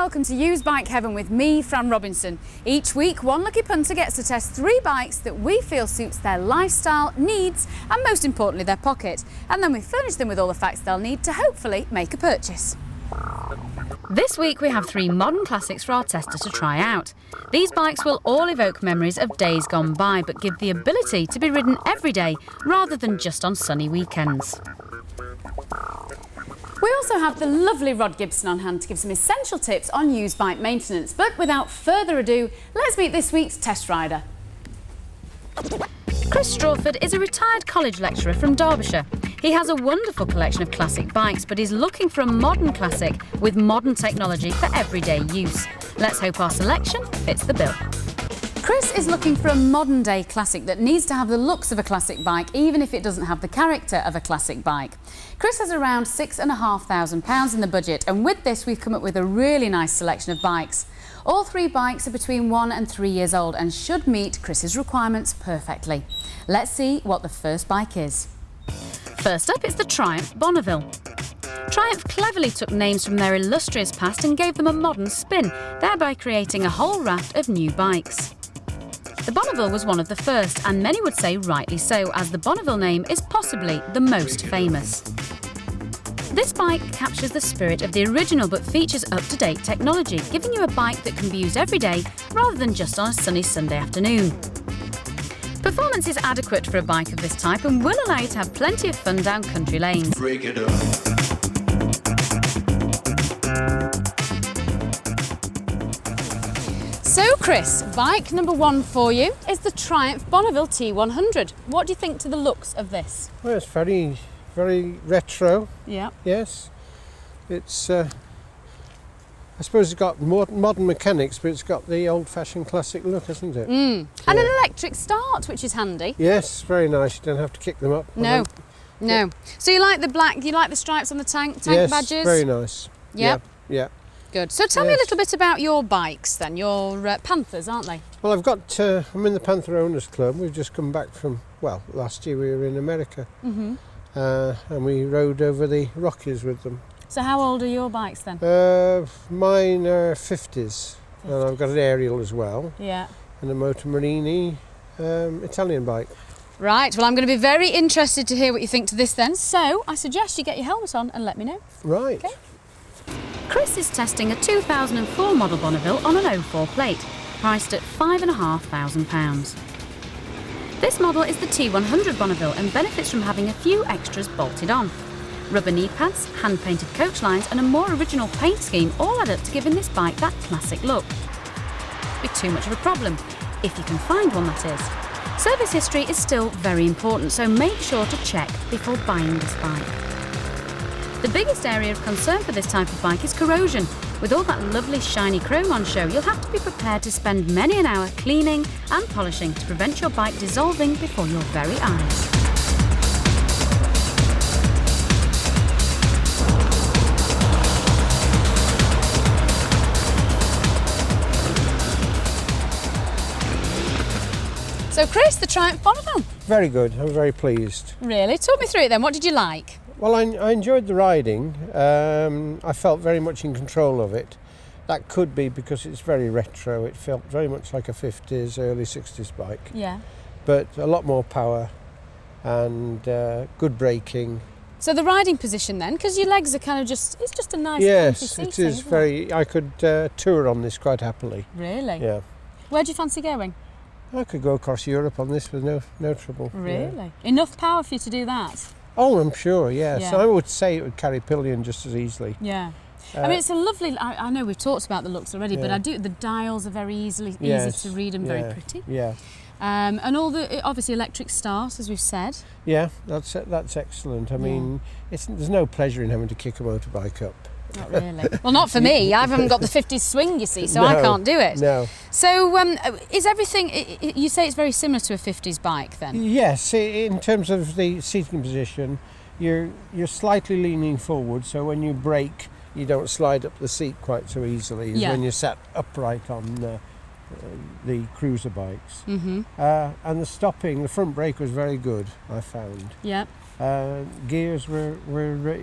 welcome to Used Bike Heaven with me, Fran Robinson. Each week, one lucky punter gets to test 3 bikes that we feel suits their lifestyle, needs, and most importantly, their pocket. And then we furnish them with all the facts they'll need to hopefully make a purchase. This week we have 3 modern classics for our tester to try out. These bikes will all evoke memories of days gone by, but give the ability to be ridden every day rather than just on sunny weekends. We also have the lovely Rob Gibson on hand to give some essential tips on used bike maintenance. But without further ado, let's meet this week's test rider. Chris Strawford is a retired college lecturer from Derbyshire. He has a wonderful collection of classic bikes, but is looking for a modern classic with modern technology for everyday use. Let's hope our selection fits the bill. Chris is looking for a modern-day classic that needs to have the looks of a classic bike, even if it doesn't have the character of a classic bike. Chris has around £6,500 in the budget, and with this we've come up with a really nice selection of bikes. All 3 bikes are between 1 and 3 years old and should meet Chris's requirements perfectly. Let's see what the first bike is. First up is the Triumph Bonneville. Triumph cleverly took names from their illustrious past and gave them a modern spin, thereby creating a whole raft of new bikes. The Bonneville was one of the first, and many would say rightly so, as the Bonneville name is possibly the most famous. This bike captures the spirit of the original but features up-to-date technology, giving you a bike that can be used every day rather than just on a sunny Sunday afternoon. Performance is adequate for a bike of this type and will allow you to have plenty of fun down country lanes. Break it up. So Chris, bike number 1 for you is the Triumph Bonneville T100. What do you think to the looks of this? Well, it's very, very retro. Yeah. Yes. It's, I suppose it's got modern mechanics, but it's got the old-fashioned classic look, hasn't it? And an electric start, which is handy. Yes, very nice. You don't have to kick them up. No. So you like the black, you like the stripes on the tank yes, badges? Yes, very nice. Yep. Yeah. Good. So tell me a little bit about your bikes then, your Panthers, aren't they? Well, I've got, I'm in the Panther Owners Club. We've just come back from, well, last year we were in America. And we rode over the Rockies with them. So how old are your bikes then? Mine are 50s, and I've got an aerial as well. Yeah. And a Motomarini Italian bike. Right, well I'm going to be very interested to hear what you think to this then. So I suggest you get your helmet on and let me know. Right. Okay. Chris is testing a 2004 model Bonneville on an 04 plate, priced at £5,500. This model is the T100 Bonneville and benefits from having a few extras bolted on. Rubber knee pads, hand-painted coach lines and a more original paint scheme all add up to giving this bike that classic look. Be too much of a problem, if you can find one that is. Service history is still very important, so make sure to check before buying this bike. The biggest area of concern for this type of bike is corrosion. With all that lovely shiny chrome on show, you'll have to be prepared to spend many an hour cleaning and polishing to prevent your bike dissolving before your very eyes. So Chris, the Triumph Bonneville. Very good. I'm very pleased. Really? Talk me through it then. What did you like? Well, I enjoyed the riding. I felt very much in control of it. That could be because it's very retro. It felt very much like a 50s, early 60s bike. Yeah. But a lot more power and good braking. So the riding position then, because your legs are kind of just, it's just a nice yes, seating, it is very, I could tour on this quite happily. Really? Yeah. Where do you fancy going? I could go across Europe on this with no trouble. Really? Yeah. Enough power for you to do that? Oh, I'm sure, yes. Yeah. I would say it would carry pillion just as easily. Yeah. I mean, it's a lovely, I know we've talked about the looks already, but the dials are very easy to read and very pretty. Yeah. And all the, obviously, electric start, as we've said. Yeah, that's excellent. I mean, there's no pleasure in having to kick a motorbike up. Not really. Well, not for me. I haven't got the 50s swing, you see, so I can't do it. No. So is everything, you say it's very similar to a 50s bike then? Yes, in terms of the seating position, you're slightly leaning forward, so when you brake, you don't slide up the seat quite so easily as when you're sat upright on the cruiser bikes. And the stopping, the front brake was very good, I found. Yeah. Gears were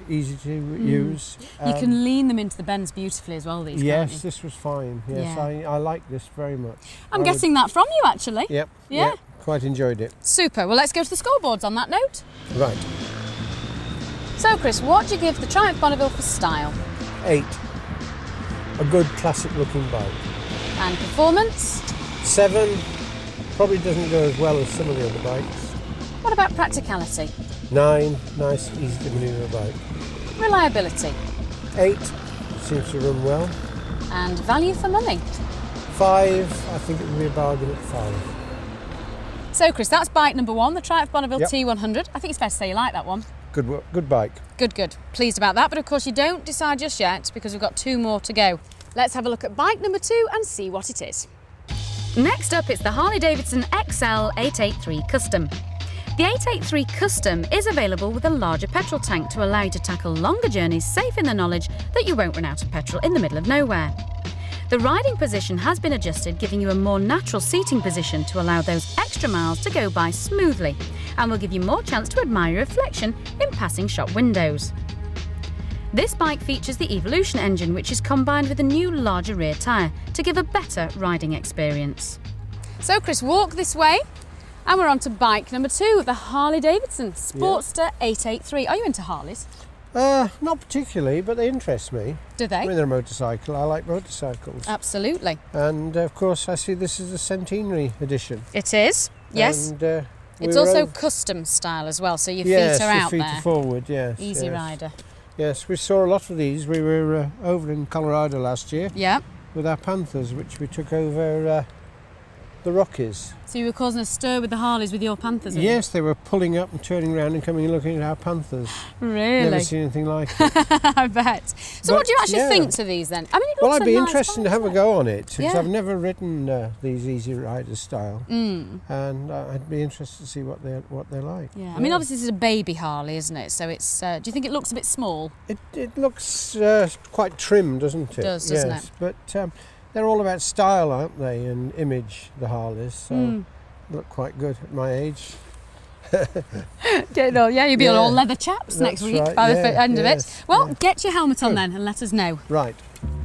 easy to use. You can lean them into the bends beautifully as well, these, Yes, can't you? this was fine. Yes, Yeah. I like this very much. I'm getting that from you, actually. Yep. Yeah. Yep, quite enjoyed it. Super. Well, let's go to the scoreboards on that note. Right. So, Chris, what do you give the Triumph Bonneville for style? 8. A good classic looking bike. And performance? 7. Probably doesn't go as well as some of the other bikes. What about practicality? 9. Nice, easy to manoeuvre bike. Reliability? 8. Seems to run well. And value for money? 5. I think it would be a bargain at 5. So, Chris, that's bike number 1, the Triumph Bonneville Yep. T100. I think it's fair to say you like that one. Good bike. Good. Pleased about that, but of course you don't decide just yet because we've got 2 more to go. Let's have a look at bike number 2 and see what it is. Next up, it's the Harley Davidson XL 883 Custom. The 883 Custom is available with a larger petrol tank to allow you to tackle longer journeys safe in the knowledge that you won't run out of petrol in the middle of nowhere. The riding position has been adjusted, giving you a more natural seating position to allow those extra miles to go by smoothly, and will give you more chance to admire your reflection in passing shop windows. This bike features the Evolution engine, which is combined with a new larger rear tyre to give a better riding experience. So Chris, walk this way and we're on to bike number 2, the Harley Davidson Sportster 883. Are you into Harleys? Not particularly, but they interest me. Do they? I mean, they're a motorcycle. I like motorcycles. Absolutely. And of course, I see this is a centenary edition. It is, yes. And, it's also custom style as well, so your feet yes, are your out feet there. are forward, yes. Easy yes. rider. Yes, we saw a lot of these. We were over in Colorado last year Yeah. with our Panthers, which we took over the Rockies. So you were causing a stir with the Harleys with your Panthers? were you? Yes, they were pulling up and turning around and coming and looking at our Panthers. Really? Never seen anything like it. I bet. So what do you actually yeah. think to these then? I mean, it Well, looks I'd be a nice interested to bike, have a isn't go on it because Yeah. I've never ridden these Easy Rider style, and I'd be interested to see what they're like. Yeah. I mean, obviously this is a baby Harley, isn't it? So it's. Do you think it looks a bit small? It looks quite trim, doesn't it? It does, doesn't yes. it? But they're all about style, aren't they, and image, the Harleys. So look quite good at my age. Yeah, you'll be on Yeah. all leather chaps next That's week right, by the yeah, end of it. yes, Well, yeah. get your helmet on then and let us know. Right.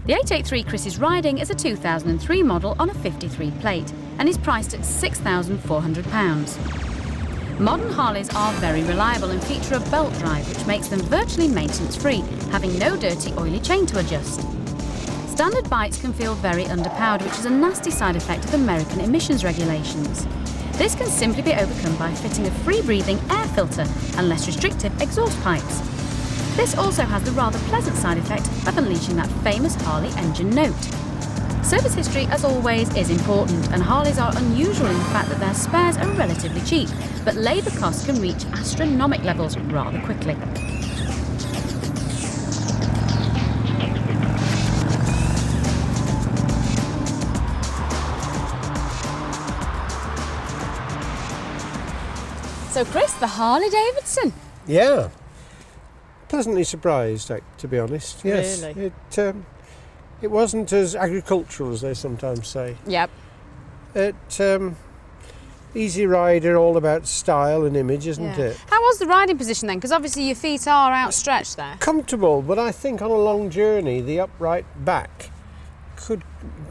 The 883 Chris is riding is a 2003 model on a 53 plate and is priced at £6,400. Modern Harleys are very reliable and feature a belt drive which makes them virtually maintenance-free, having no dirty oily chain to adjust. Standard bikes can feel very underpowered, which is a nasty side effect of American emissions regulations. This can simply be overcome by fitting a free-breathing air filter and less restrictive exhaust pipes. This also has the rather pleasant side effect of unleashing that famous Harley engine note. Service history, as always, is important, and Harleys are unusual in the fact that their spares are relatively cheap, but labour costs can reach astronomical levels rather quickly. So Chris, the Harley Davidson. Yeah. Pleasantly surprised, to be honest. Yes. Really? It wasn't as agricultural as they sometimes say. Yep. Easy rider, all about style and image, isn't it? How was the riding position then? Because obviously your feet are outstretched there. Comfortable, but I think on a long journey, the upright back could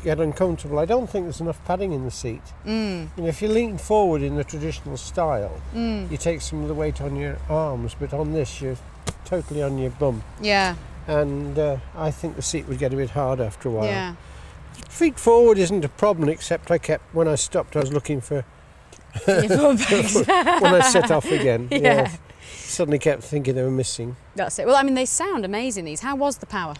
get uncomfortable. I don't think there's enough padding in the seat. You know, if you lean forward in the traditional style, you take some of the weight on your arms, but on this, you're totally on your bum. Yeah. And I think the seat would get a bit hard after a while. Yeah. Feet forward isn't a problem, except when I stopped, I was looking for Your foot pegs. when I set off again. Yeah. Yes. Suddenly kept thinking they were missing. That's it. Well, I mean, they sound amazing, these. How was the power?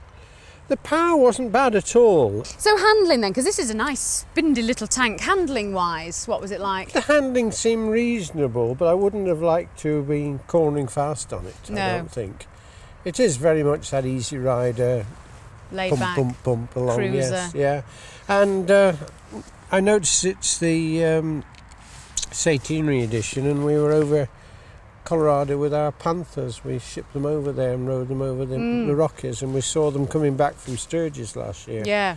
The power wasn't bad at all. So handling then, because this is a nice spindly little tank. Handling-wise, what was it like? The handling seemed reasonable, but I wouldn't have liked to have been cornering fast on it, No. I don't think. It is very much that Easy Rider, Laid pump, back. pump, pump along. Cruiser. Yes, yeah. And I noticed it's the centenary edition, and we were over Colorado with our Panthers. We shipped them over there and rode them over the Rockies, and we saw them coming back from Sturgis last year. Yeah.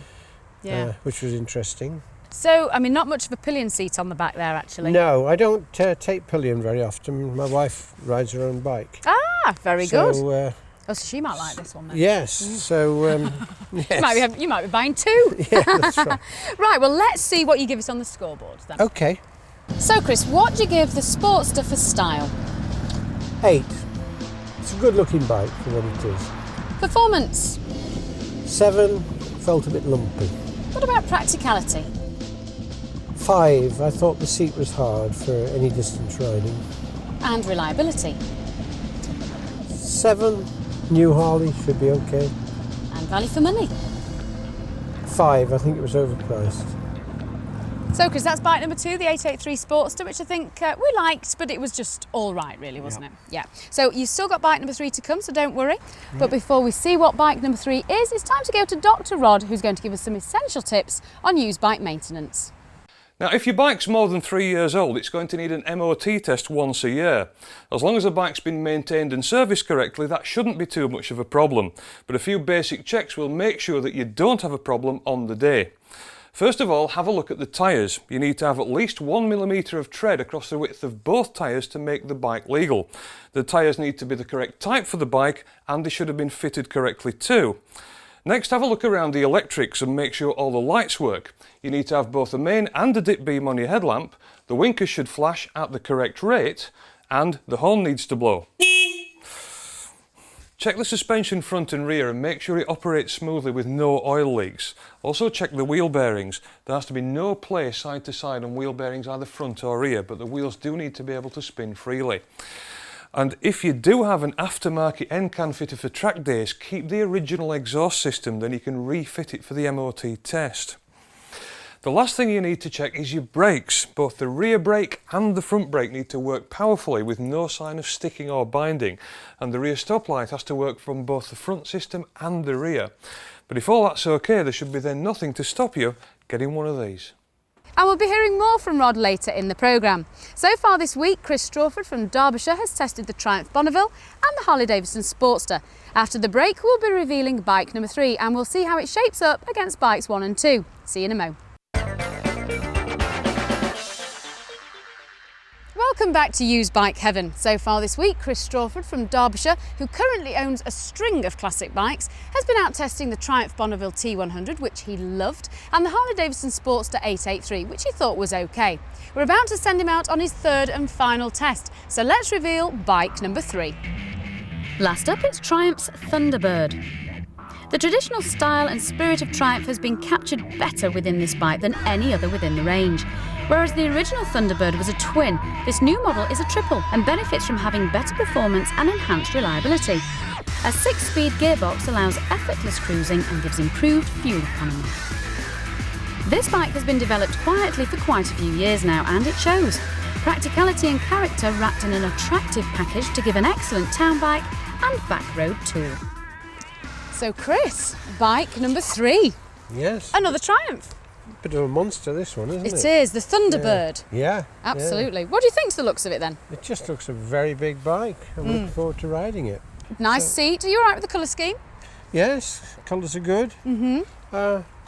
Yeah. Which was interesting. So, I mean, not much of a pillion seat on the back there, actually. No, I don't take pillion very often. My wife rides her own bike. Ah, very good. So, Oh, so she might like this one then. yes, so yes. You might be buying two. Yeah, that's right. Right, well, let's see what you give us on the scoreboard then. Okay, So, Chris, what do you give the Sportster for style? 8. It's a good looking bike for what it is. Performance? 7, felt a bit lumpy. What about practicality? 5, I thought the seat was hard for any distance riding. And reliability? 7, new Harley should be okay. And value for money? 5, I think it was overpriced. So, Chris, that's bike number 2, the 883 Sportster, which I think we liked, but it was just all right, really, wasn't it? Yeah. So you've still got bike number 3 to come, so don't worry. But before we see what bike number 3 is, it's time to go to Dr. Rod, who's going to give us some essential tips on used bike maintenance. Now, if your bike's more than 3 years old, it's going to need an MOT test once a year. As long as the bike's been maintained and serviced correctly, that shouldn't be too much of a problem. But a few basic checks will make sure that you don't have a problem on the day. First of all, have a look at the tyres. You need to have at least 1 millimetre of tread across the width of both tyres to make the bike legal. The tyres need to be the correct type for the bike, and they should have been fitted correctly too. Next, have a look around the electrics and make sure all the lights work. You need to have both a main and a dip beam on your headlamp, the winkers should flash at the correct rate, and the horn needs to blow. Check the suspension front and rear and make sure it operates smoothly with no oil leaks. Also check the wheel bearings. There has to be no play side to side on wheel bearings either front or rear, but the wheels do need to be able to spin freely. And if you do have an aftermarket end-can fitted for track days, keep the original exhaust system, then you can refit it for the MOT test. The last thing you need to check is your brakes. Both the rear brake and the front brake need to work powerfully with no sign of sticking or binding, and the rear stoplight has to work from both the front system and the rear. But if all that's okay, there should be then nothing to stop you getting one of these. And we'll be hearing more from Rod later in the programme. So far this week, Chris Strawford from Derbyshire has tested the Triumph Bonneville and the Harley Davidson Sportster. After the break, we'll be revealing bike number 3 and we'll see how it shapes up against bikes 1 and 2. See you in a mo. Welcome back to Used Bike Heaven. So far this week, Chris Strawford from Derbyshire, who currently owns a string of classic bikes, has been out testing the Triumph Bonneville T100, which he loved, and the Harley Davidson Sportster 883, which he thought was okay. We're about to send him out on his 3rd and final test, so let's reveal bike number 3. Last up, it's Triumph's Thunderbird. The traditional style and spirit of Triumph has been captured better within this bike than any other within the range. Whereas the original Thunderbird was a twin, this new model is a triple and benefits from having better performance and enhanced reliability. A 6-speed gearbox allows effortless cruising and gives improved fuel economy. This bike has been developed quietly for quite a few years now, and it shows. Practicality and character wrapped in an attractive package to give an excellent town bike and back-road tour. So Chris, bike number 3. Yes. Another Triumph. Bit of a monster, this one, isn't it? It is, the Thunderbird. Yeah. Absolutely. What do you think to the looks of it then? It just looks a very big bike. I'm looking forward to riding it. Nice seat. Are you all right with the colour scheme? Yes, colours are good.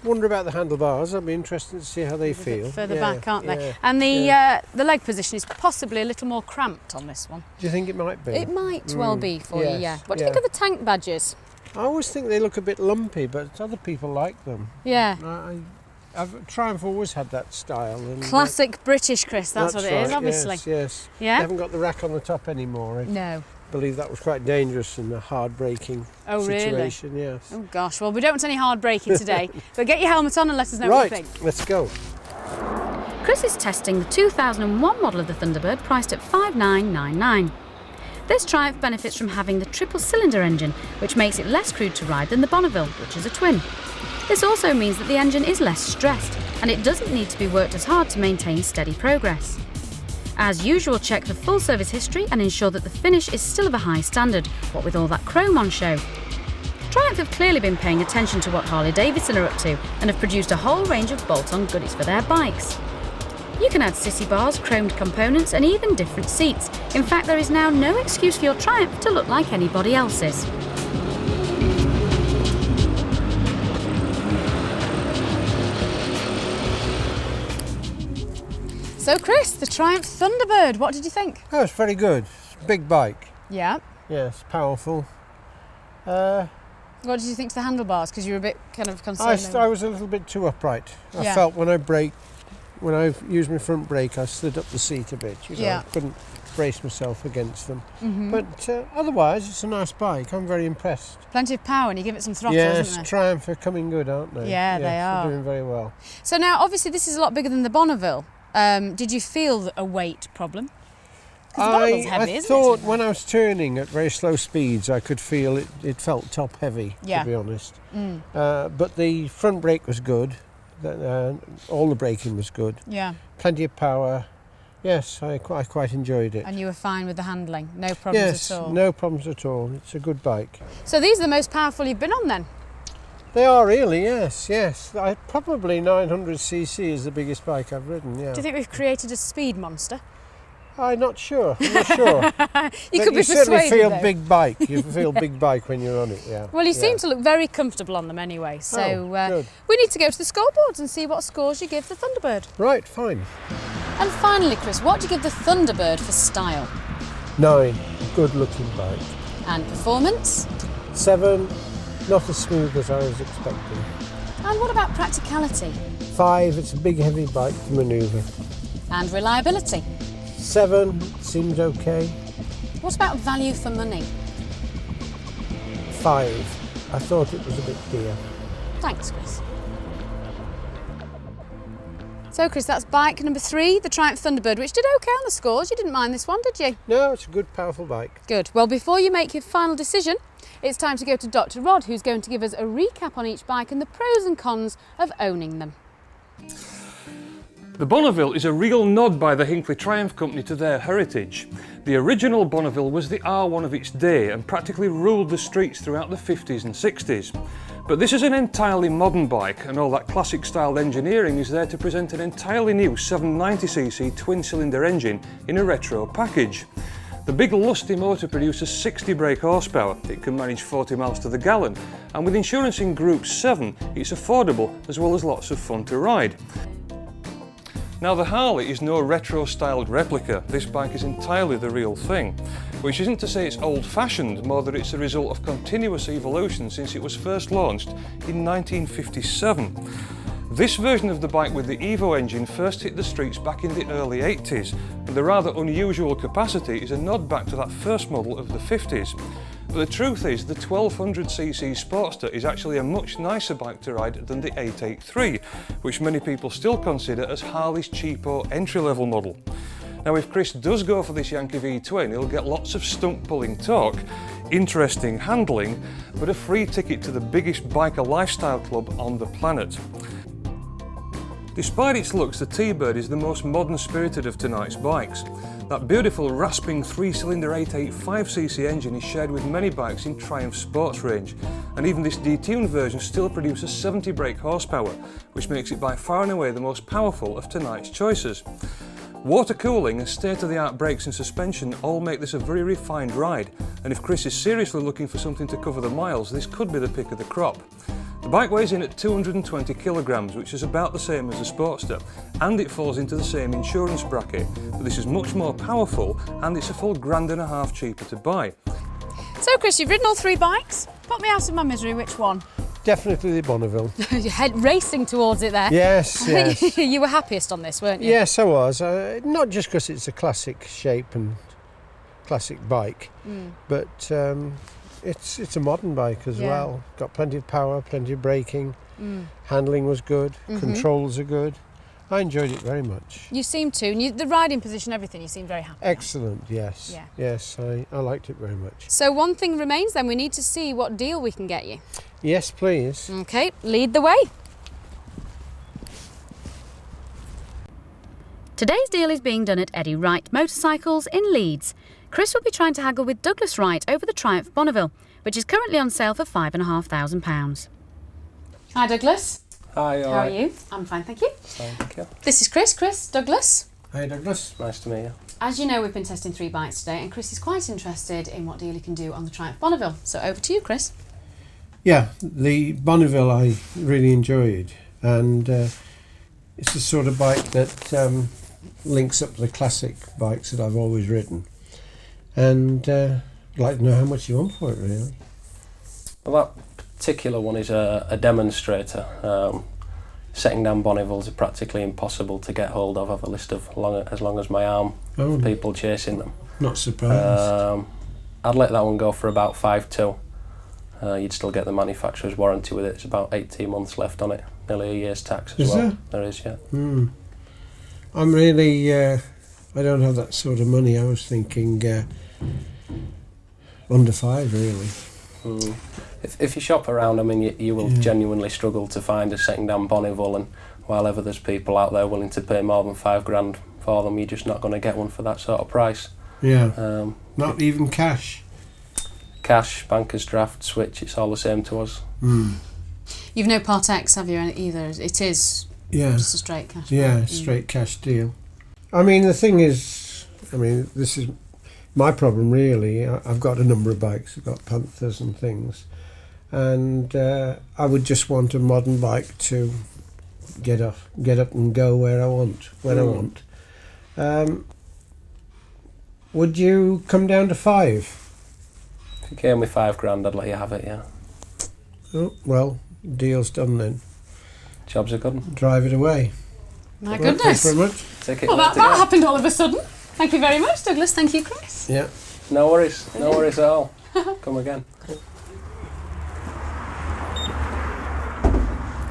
Wonder about the handlebars. I'd be interested to see how they feel. Further back, aren't they? Yeah. And the leg position is possibly a little more cramped on this one. Do you think it might be? It might well be for you, yes, yeah. What do you think of the tank badges? I always think they look a bit lumpy, but other people like them. Yeah. Triumph always had that style. And, Classic British, Chris, that's what it is, right, obviously. Yes. Yeah? They haven't got the rack on the top anymore. No. I believe that was quite dangerous in a hard braking situation. Really? Yes. Oh gosh, well we don't want any hard braking today, but get your helmet on and let us know what you think. Let's go. Chris is testing the 2001 model of the Thunderbird, priced at $5,999. This Triumph benefits from having the triple-cylinder engine, which makes it less crude to ride than the Bonneville, which is a twin. This also means that the engine is less stressed, and it doesn't need to be worked as hard to maintain steady progress. As usual, check the full service history and ensure that the finish is still of a high standard, what with all that chrome on show. Triumph have clearly been paying attention to what Harley Davidson are up to and have produced a whole range of bolt-on goodies for their bikes. You can add sissy bars, chromed components and even different seats. In fact, there is now no excuse for your Triumph to look like anybody else's. So Chris, the Triumph Thunderbird, what did you think? Oh, it's very good. Big bike. Yeah. Yes, powerful. What did you think to the handlebars? Because you were a bit kind of concerned. I was a little bit too upright. I Yeah. felt when I used my front brake, I slid up the seat a bit. You know, Yeah. I couldn't brace myself against them. But otherwise, it's a nice bike. I'm very impressed. Plenty of power, and you give it some throttle, Yes, isn't there? Triumph are coming good, aren't they? Yeah, yes, they are. They're doing very well. So now, obviously, this is a lot bigger than the Bonneville. Did you feel a weight problem? 'Cause the Bonneville's heavy, I isn't thought it? when I was turning at very slow speeds, I could feel it felt top heavy, Yeah. to be honest. But the front brake was good. All the braking was good. Yeah. Plenty of power. Yes, I quite enjoyed it. And you were fine with the handling? No problems Yes, at all? no problems at all. It's a good bike. So these are the most powerful you've been on then? They are really, yes. Probably 900cc is the biggest bike I've ridden, yeah. Do you think we've created a speed monster? I'm not sure. You Could be certainly persuaded, feel though. big bike. You feel big bike when you're on it, yeah. Well, you Yeah. seem to look very comfortable on them anyway. So good. we need to go to the scoreboards and see what scores you give the Thunderbird. Right, fine. And finally, Chris, what do you give the Thunderbird for style? 9, good looking bike. And performance? 7, not as smooth as I was expecting. And what about practicality? 5, it's a big heavy bike to manoeuvre. And reliability? 7, seemed okay. What about value for money? 5, I thought it was a bit dear. Thanks, Chris. So, Chris, that's bike number 3, the Triumph Thunderbird, which did okay on the scores. You didn't mind this one, did you? No, it's a good, powerful bike. Good. Well, before you make your final decision, it's time to go to Dr. Rod, who's going to give us a recap on each bike and the pros and cons of owning them. The Bonneville is a real nod by the Hinckley Triumph Company to their heritage. The original Bonneville was the R1 of its day and practically ruled the streets throughout the 50s and 60s. But this is an entirely modern bike, and all that classic styled engineering is there to present an entirely new 790cc twin-cylinder engine in a retro package. The big lusty motor produces 60 brake horsepower, it can manage 40 miles to the gallon, and with insurance in Group 7 it's affordable as well as lots of fun to ride. Now the Harley is no retro-styled replica, this bike is entirely the real thing. Which isn't to say it's old-fashioned, more that it's a result of continuous evolution since it was first launched in 1957. This version of the bike with the Evo engine first hit the streets back in the early 80s, and the rather unusual capacity is a nod back to that first model of the 50s. But the truth is, the 1200cc Sportster is actually a much nicer bike to ride than the 883, which many people still consider as Harley's cheapo entry-level model. Now if Chris does go for this Yankee V-twin, he'll get lots of stump-pulling torque, interesting handling, but a free ticket to the biggest biker lifestyle club on the planet. Despite its looks, the T-Bird is the most modern-spirited of tonight's bikes. That beautiful rasping 3-cylinder 885cc engine is shared with many bikes in Triumph sports range, and even this detuned version still produces 70 brake horsepower, which makes it by far and away the most powerful of tonight's choices. Water cooling and state-of-the-art brakes and suspension all make this a very refined ride, and if Chris is seriously looking for something to cover the miles, this could be the pick of the crop. The bike weighs in at 220 kilograms, which is about the same as the Sportster, and it falls into the same insurance bracket, but this is much more powerful and it's a full £1.50 cheaper to buy. So, Chris, you've ridden all 3 bikes. Put me out of my misery, which one? Definitely the Bonneville. Your head racing towards it there. Yes, yes. You were happiest on this, weren't you? Yes, I was. Not just because it's a classic shape and classic bike, but it's a modern bike as well. Got plenty of power, plenty of braking. Handling was good. Controls are good. I enjoyed it very much. You seem to. And the riding position, everything, you seem very happy. Excellent, yes. Yeah. Yes, I liked it very much. So one thing remains then, we need to see what deal we can get you. Yes, please. Okay, lead the way. Today's deal is being done at Eddie Wright Motorcycles in Leeds. Chris will be trying to haggle with Douglas Wright over the Triumph Bonneville, which is currently on sale for £5,500. Hi, Douglas. Hi, How are you? I'm fine, thank you. Thank you. This is Chris, Douglas. Hi, Douglas. Nice to meet you. As you know, we've been testing 3 bikes today, and Chris is quite interested in what deal he can do on the Triumph Bonneville. So over to you, Chris. Yeah, the Bonneville I really enjoyed, and it's the sort of bike that links up to the classic bikes that I've always ridden. And I'd like to know how much you want for it, really. Well, that particular one is a demonstrator. Setting down Bonnevilles are practically impossible to get hold of. I've a list of as long as my arm of people chasing them. Not surprised. I'd let that one go for about 5.2. You'd still get the manufacturer's warranty with it. It's about 18 months left on it. Nearly a year's tax as well. There is, yeah. I'm really, I don't have that sort of money. I was thinking under 5, really. If you shop around, I mean, you will genuinely struggle to find a second-hand Bonneville, and while ever there's people out there willing to pay more than $5,000 for them, you're just not going to get one for that sort of price. Yeah. Not even cash. Cash, banker's draft, switch, it's all the same to us. You've no Part X, have you, either? It is just a straight cash. Yeah, straight cash deal. I mean, the thing is, this is my problem, really. I've got a number of bikes. I've got Panthers and things. And I would just want a modern bike to get up and go where I want, when I want. Would you come down to 5? If you came with $5,000, I'd let you have it, yeah. Oh, well, deal's done then. Job's a good one. Drive it away. My goodness. Thanks very much. Take it Well, that happened all of a sudden. Thank you very much, Douglas. Thank you, Chris. Yeah. No worries at all. Come again.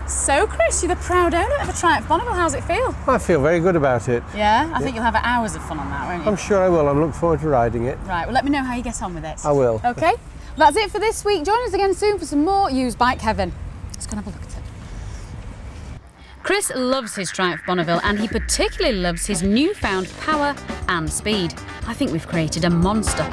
So, Chris, you're the proud owner of a Triumph Bonneville. How's it feel? I feel very good about it. Yeah? I think you'll have hours of fun on that, won't you? I'm sure I will. I'm looking forward to riding it. Right, well, let me know how you get on with it. I will. Okay? Well, that's it for this week. Join us again soon for some more used bike heaven. Let's go and have a look at it. Chris loves his Triumph Bonneville, and he particularly loves his newfound power and speed. I think we've created a monster.